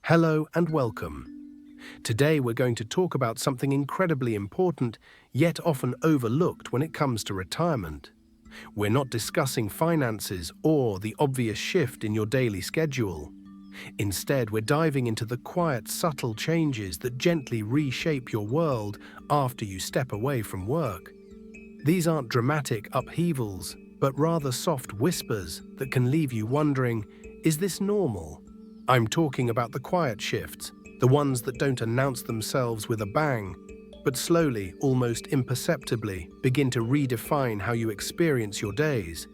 Hello and welcome. Today we're going to talk about something incredibly important, yet often overlooked when it comes to retirement. We're not discussing finances or the obvious shift in your daily schedule. Instead, we're diving into the quiet, subtle changes that gently reshape your world after you step away from work. These aren't dramatic upheavals, but rather soft whispers that can leave you wondering, is this normal? I'm talking about the quiet shifts, the ones that don't announce themselves with a bang, but slowly, almost imperceptibly, begin to redefine how you experience your days.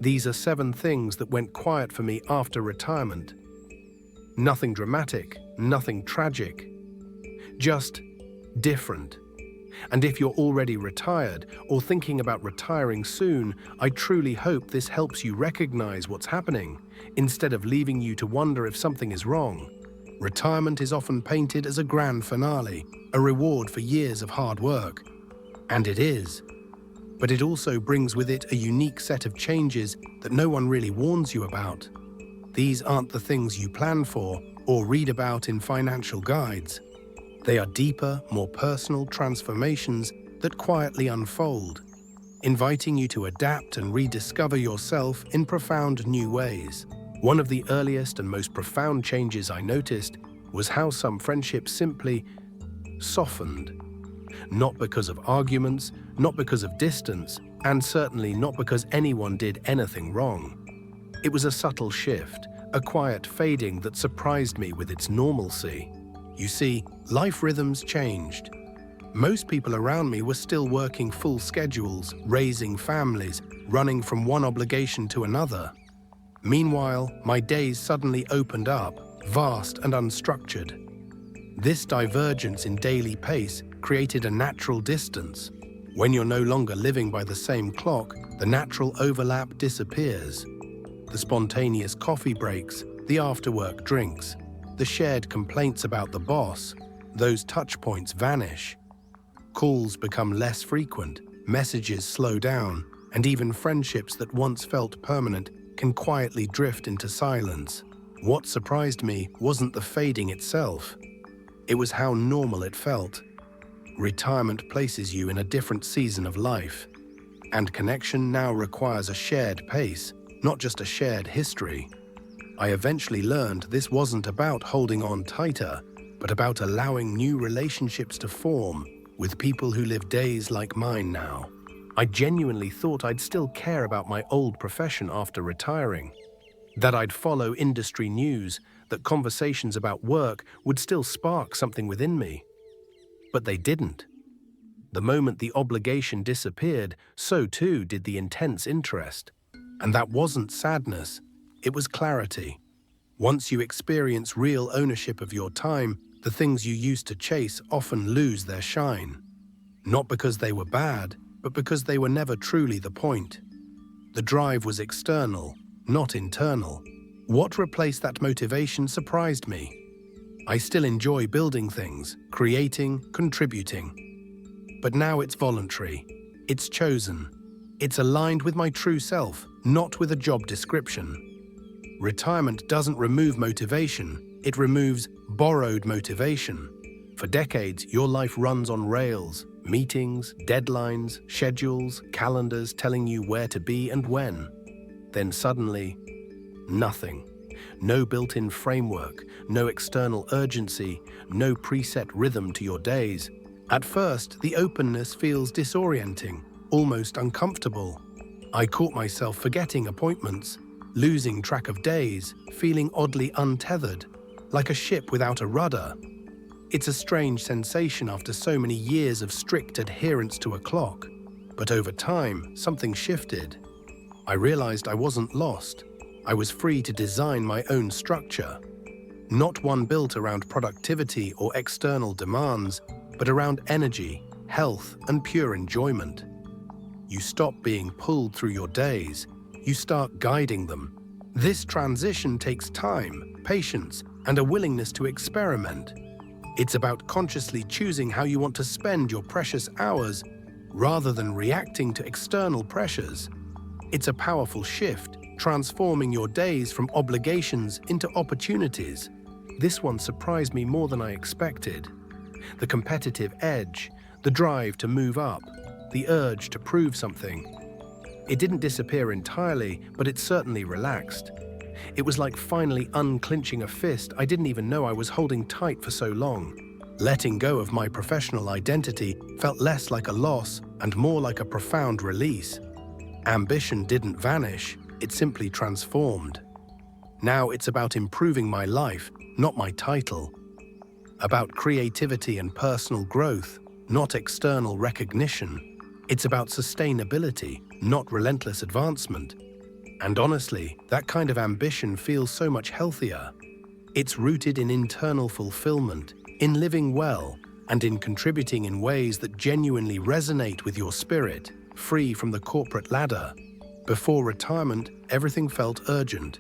These are 7 things that went quiet for me after retirement. Nothing dramatic, nothing tragic, just different. And if you're already retired or thinking about retiring soon, I truly hope this helps you recognize what's happening, instead of leaving you to wonder if something is wrong. Retirement is often painted as a grand finale, a reward for years of hard work. And it is. But it also brings with it a unique set of changes that no one really warns you about. These aren't the things you plan for or read about in financial guides. They are deeper, more personal transformations that quietly unfold, inviting you to adapt and rediscover yourself in profound new ways. One of the earliest and most profound changes I noticed was how some friendships simply softened. Not because of arguments, not because of distance, and certainly not because anyone did anything wrong. It was a subtle shift, a quiet fading that surprised me with its normalcy. You see, life rhythms changed. Most people around me were still working full schedules, raising families, running from one obligation to another. Meanwhile, my days suddenly opened up, vast and unstructured. This divergence in daily pace created a natural distance. When you're no longer living by the same clock, the natural overlap disappears. The spontaneous coffee breaks, the after-work drinks, the shared complaints about the boss, those touch points vanish. Calls become less frequent, messages slow down, and even friendships that once felt permanent can quietly drift into silence. What surprised me wasn't the fading itself. It was how normal it felt. Retirement places you in a different season of life, and connection now requires a shared pace, not just a shared history. I eventually learned this wasn't about holding on tighter, but about allowing new relationships to form with people who live days like mine now. I genuinely thought I'd still care about my old profession after retiring, that I'd follow industry news, that conversations about work would still spark something within me. But they didn't. The moment the obligation disappeared, so too did the intense interest. And that wasn't sadness. It was clarity. Once you experience real ownership of your time, the things you used to chase often lose their shine. Not because they were bad, but because they were never truly the point. The drive was external, not internal. What replaced that motivation surprised me. I still enjoy building things, creating, contributing. But now it's voluntary. It's chosen. It's aligned with my true self, not with a job description. Retirement doesn't remove motivation, it removes borrowed motivation. For decades, your life runs on rails, meetings, deadlines, schedules, calendars telling you where to be and when. Then suddenly, nothing. No built-in framework, no external urgency, no preset rhythm to your days. At first, the openness feels disorienting, almost uncomfortable. I caught myself forgetting appointments, losing track of days, feeling oddly untethered, like a ship without a rudder. It's a strange sensation after so many years of strict adherence to a clock. But over time, something shifted. I realized I wasn't lost. I was free to design my own structure. Not one built around productivity or external demands, but around energy, health, and pure enjoyment. You stop being pulled through your days. You start guiding them. This transition takes time, patience, and a willingness to experiment. It's about consciously choosing how you want to spend your precious hours rather than reacting to external pressures. It's a powerful shift, transforming your days from obligations into opportunities. This one surprised me more than I expected. The competitive edge, the drive to move up, the urge to prove something. It didn't disappear entirely, but it certainly relaxed. It was like finally unclenching a fist I didn't even know I was holding tight for so long. Letting go of my professional identity felt less like a loss and more like a profound release. Ambition didn't vanish, it simply transformed. Now it's about improving my life, not my title. About creativity and personal growth, not external recognition. It's about sustainability, not relentless advancement. And honestly, that kind of ambition feels so much healthier. It's rooted in internal fulfillment, in living well, and in contributing in ways that genuinely resonate with your spirit, free from the corporate ladder. Before retirement, everything felt urgent.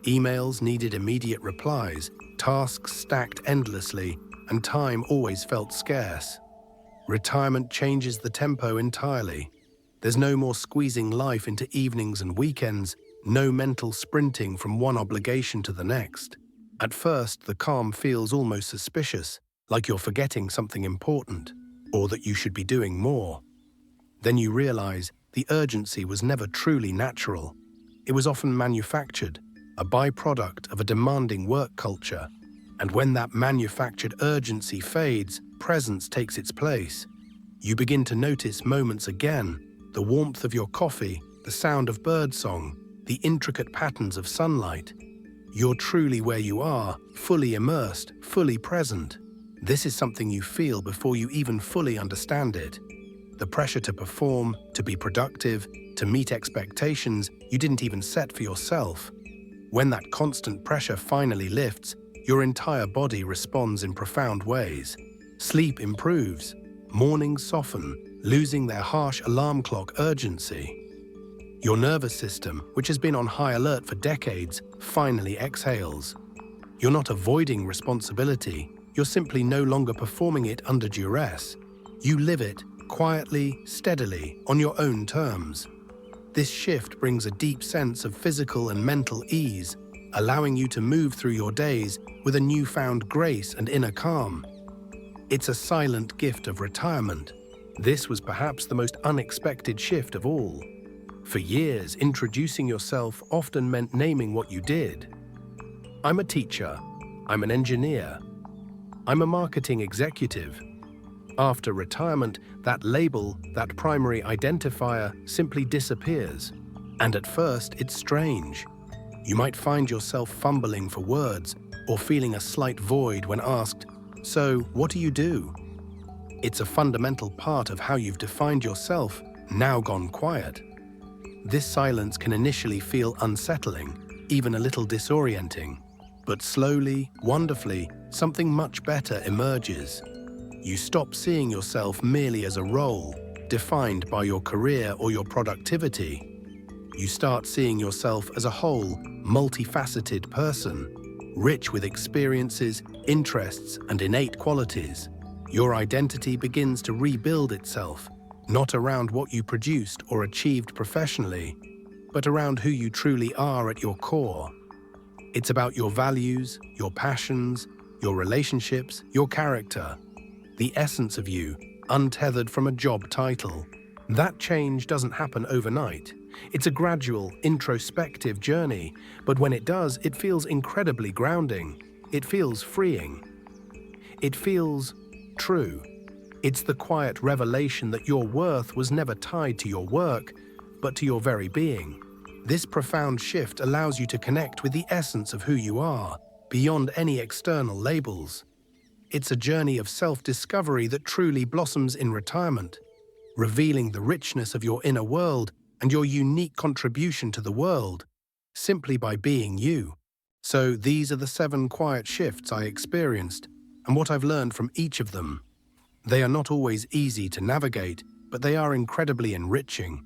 Emails needed immediate replies, tasks stacked endlessly, and time always felt scarce. Retirement changes the tempo entirely. There's no more squeezing life into evenings and weekends, no mental sprinting from one obligation to the next. At first, the calm feels almost suspicious, like you're forgetting something important, or that you should be doing more. Then you realize the urgency was never truly natural. It was often manufactured, a byproduct of a demanding work culture. And when that manufactured urgency fades, presence takes its place. You begin to notice moments again, the warmth of your coffee, the sound of birdsong, the intricate patterns of sunlight. You're truly where you are, fully immersed, fully present. This is something you feel before you even fully understand it. The pressure to perform, to be productive, to meet expectations you didn't even set for yourself. When that constant pressure finally lifts, your entire body responds in profound ways. Sleep improves, mornings soften, losing their harsh alarm clock urgency. Your nervous system, which has been on high alert for decades, finally exhales. You're not avoiding responsibility, you're simply no longer performing it under duress. You live it, quietly, steadily, on your own terms. This shift brings a deep sense of physical and mental ease, allowing you to move through your days with a newfound grace and inner calm. It's a silent gift of retirement. This was perhaps the most unexpected shift of all. For years, introducing yourself often meant naming what you did. I'm a teacher. I'm an engineer. I'm a marketing executive. After retirement, that label, that primary identifier, simply disappears. And at first, it's strange. You might find yourself fumbling for words or feeling a slight void when asked, "So, what do you do?" It's a fundamental part of how you've defined yourself, now gone quiet. This silence can initially feel unsettling, even a little disorienting. But slowly, wonderfully, something much better emerges. You stop seeing yourself merely as a role, defined by your career or your productivity. You start seeing yourself as a whole, multifaceted person, rich with experiences, interests, and innate qualities. Your identity begins to rebuild itself, not around what you produced or achieved professionally, but around who you truly are at your core. It's about your values, your passions, your relationships, your character, the essence of you, untethered from a job title. That change doesn't happen overnight. It's a gradual, introspective journey, but when it does, it feels incredibly grounding. It feels freeing. It feels true. It's the quiet revelation that your worth was never tied to your work, but to your very being. This profound shift allows you to connect with the essence of who you are, beyond any external labels. It's a journey of self-discovery that truly blossoms in retirement, revealing the richness of your inner world and your unique contribution to the world, simply by being you. So these are the 7 quiet shifts I experienced, and what I've learned from each of them. They are not always easy to navigate, but they are incredibly enriching.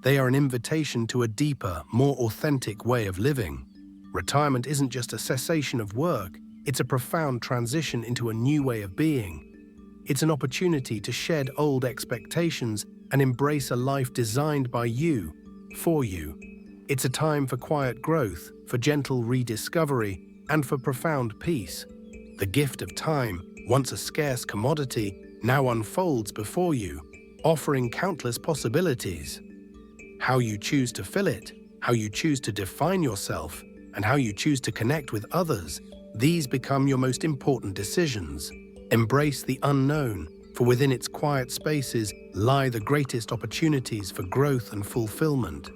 They are an invitation to a deeper, more authentic way of living. Retirement isn't just a cessation of work, it's a profound transition into a new way of being. It's an opportunity to shed old expectations and embrace a life designed by you, for you. It's a time for quiet growth, for gentle rediscovery, and for profound peace. The gift of time, once a scarce commodity, now unfolds before you, offering countless possibilities. How you choose to fill it, how you choose to define yourself, and how you choose to connect with others, these become your most important decisions. Embrace the unknown, for within its quiet spaces lie the greatest opportunities for growth and fulfillment.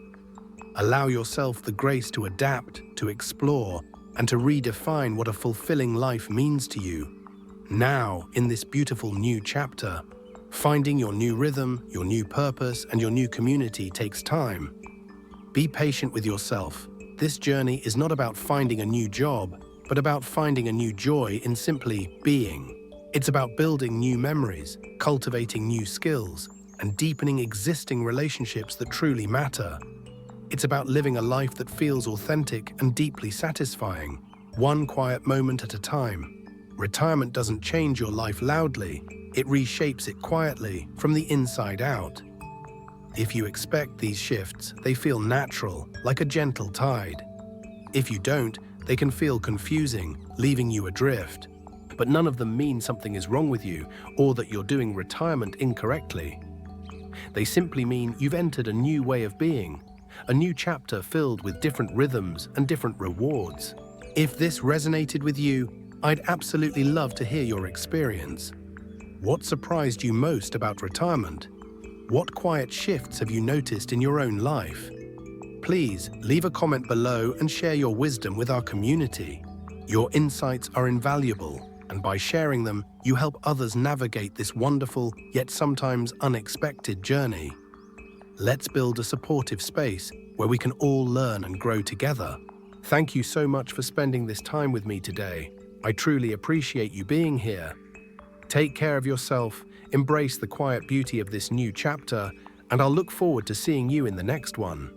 Allow yourself the grace to adapt, to explore, and to redefine what a fulfilling life means to you. Now, in this beautiful new chapter, finding your new rhythm, your new purpose, and your new community takes time. Be patient with yourself. This journey is not about finding a new job, but about finding a new joy in simply being. It's about building new memories, cultivating new skills, and deepening existing relationships that truly matter. It's about living a life that feels authentic and deeply satisfying, one quiet moment at a time. Retirement doesn't change your life loudly, it reshapes it quietly, from the inside out. If you expect these shifts, they feel natural, like a gentle tide. If you don't, they can feel confusing, leaving you adrift. But none of them mean something is wrong with you or that you're doing retirement incorrectly. They simply mean you've entered a new way of being, a new chapter filled with different rhythms and different rewards. If this resonated with you, I'd absolutely love to hear your experience. What surprised you most about retirement? What quiet shifts have you noticed in your own life? Please leave a comment below and share your wisdom with our community. Your insights are invaluable, and by sharing them, you help others navigate this wonderful, yet sometimes unexpected journey. Let's build a supportive space where we can all learn and grow together. Thank you so much for spending this time with me today. I truly appreciate you being here. Take care of yourself, embrace the quiet beauty of this new chapter, and I'll look forward to seeing you in the next one.